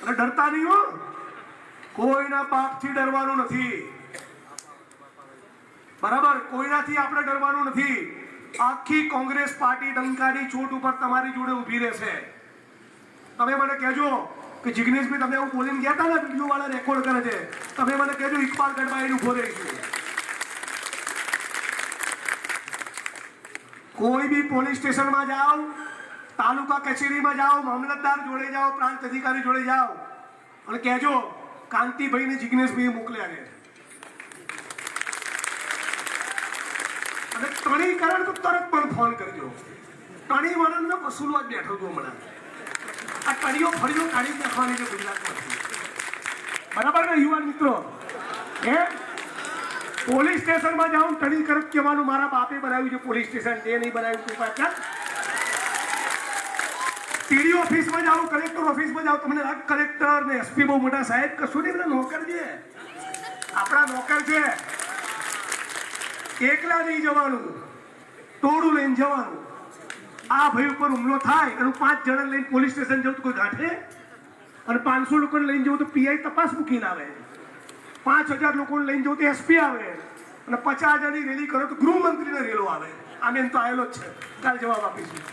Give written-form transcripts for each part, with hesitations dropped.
અને ડરતા નહીં હો, કોઈના પાપથી ડરવાનું નથી, બરાબર? કોઈનાથી આપણે ડરવાનું નથી. આખી કોંગ્રેસ પાર્ટી ડંકાની ચોટ ઉપર તમારી જોડે ઊભી રહેશે. તમે મને કહેજો કે જિગ્નેશભાઈ તમે એવું બોલીને ગયા હતા ને, વિડીયો વાળા રેકોર્ડ કરે છે, તમે મને કહેજો ઇકબાલ ગઢવાઈ ઉભો રહીશું. કોઈ બી પોલીસ સ્ટેશનમાં જાઓ, તાલુકા કચેરીમાં જાઓ, મામલતદાર જોડે જાઓ, પ્રાંત અધિકારી જોડે જાઓ અને કહેજો કાંતિભાઈ ને જિગ્નેશભાઈ મોકલ્યા છે. અને ટણી કરે તો તરત પણ ફોન કરજો. ટણી વાળાને વસૂલવા જ બેઠો છું હમણાં. આ ટણીઓ ફરીઓ કાઢી નાખવાની છે ગુજરાતમાંથી, બરાબર ને યુવાન મિત્રો? પોલીસ સ્ટેશનમાં જાઉં ટણી કરત કહેવાનું મારા બાપે બનાવ્યું છે પોલીસ સ્ટેશન, તે નહીં બનાવ્યું તું પાછા. ટીડી ઓફિસમાં જાઓ, કલેક્ટર ઓફિસમાં જાઓ, તમને કલેક્ટર ને એસપી બહુ મોટા સાહેબ કશું નહીં, બધા નોકર છે, આપણા નોકર છે. એકલા નહીં જવાનું, ટોળું લઈને જવાનું. આ ભાઈ ઉપર હુમલો થાય અને 5 જણા લઈને પોલીસ સ્ટેશન જવું તો કોઈ ગાંઠે? અને 500 લોકોને લઈને જવું તો પીઆઈ તપાસ મૂકીને આવે, 5000 લોકોને લઈને જવું તો એસપી આવે, અને 50,000ની રેલી કરો તો ગૃહમંત્રીને રેલો આવે. આમ એમ તો આવેલો જ છે, કાલ જવાબ આપીશું.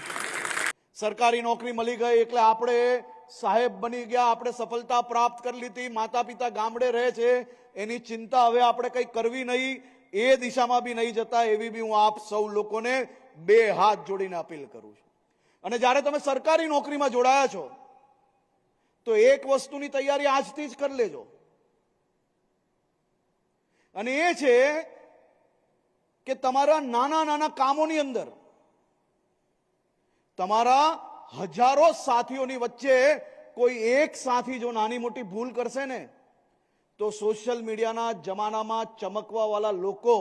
સરકારી નોકરી મળી ગઈ એટલે આપણે સાહેબ બની ગયા, આપણે સફળતા પ્રાપ્ત કરી લીધી, માતા પિતા ગામડે રહે છે, એની ચિંતા હવે આપણે કંઈ કરવી નહીં, એ દિશામાં બી નહીં જતા, એવી બી હું આપ સૌ લોકોને 2 હાથ જોડીને અપીલ કરું છું. અને જ્યારે તમે સરકારી નોકરીમાં જોડાયા છો તો એક વસ્તુની તૈયારી આજથી જ કરી લેજો, અને એ છે કે તમારા નાના નાના કામોની અંદર તમારા હજારો સાથીઓની વચ્ચે કોઈ એક સાથી જો નાની મોટી ભૂલ કરશે ને તો સોશિયલ મીડિયાના જમાનામાં ચમકવા વાળા લોકો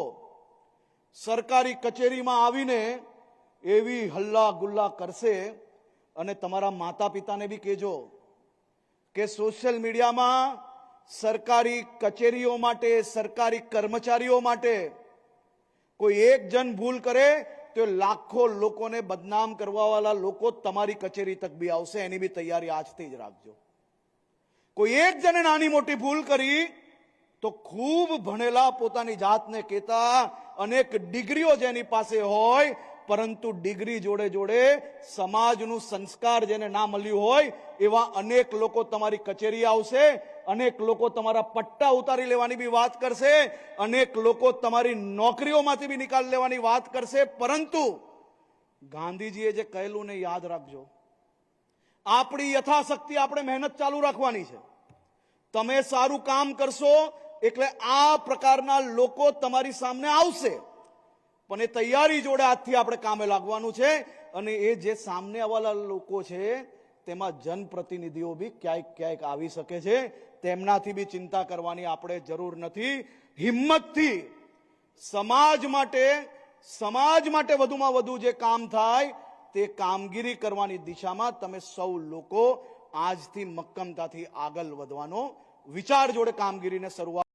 સરકારી કચેરીમાં આવીને એવી હલ્લા ગુલ્લા કરશે. અને તમારા માતા પિતાને બી કહેજો કે સોશિયલ મીડિયામાં સરકારી કચેરીઓ માટે, સરકારી કર્મચારીઓ માટે કોઈ એક જણ ભૂલ કરે તો લાખો લોકોને બદનામ કરવા વાળા લોકો તમારી કચેરી તક બી આવશે. એની બી તૈયારી આજથી જ રાખજો. કોઈ એક જણે નાની મોટી ભૂલ કરી તો ખૂબ ભણેલા, પોતાની જાતને કહેતા, અનેક ડિગ્રીઓ જેની પાસે હોય પરંતુ ડિગ્રી જોડે જોડે સમાજનું સંસ્કાર જેને ના મળ્યું હોય એવા અનેક લોકો તમારી કચેરી આવશે. અનેક લોકો તમારા પટ્ટા ઉતારી લેવાની બી વાત કરશે, અનેક લોકો તમારી નોકરીઓમાંથી બી નિકાલ લેવાની વાત કરશે. પરંતુ ગાંધીજીએ જે કહેલું ને યાદ રાખજો, આપણી યથાશક્તિ આપણે મહેનત ચાલુ રાખવાની છે. તમે સારું કામ કરશો એટલે આ પ્રકારના લોકો તમારી સામે આવશે, પણ એ તૈયારી જોડે આજથી આપણે કામે લાગવાનું છે. અને એ જે સામે આવેલા લોકો છે તેમાં જનપ્રતિનિધિઓ બી ક્યાંક ક્યાંક આવી શકે છે, તેમનાથી બી ચિંતા કરવાની આપણે જરૂર નથી. હિંમતથી સમાજ માટે વધુમાં વધુ જે કામ થાય તે કામગીરી કરવાની દિશામાં તમે સૌ લોકો આજથી મક્કમતાથી આગળ વધવાનો વિચાર જોડે કામગીરીને શરૂઆત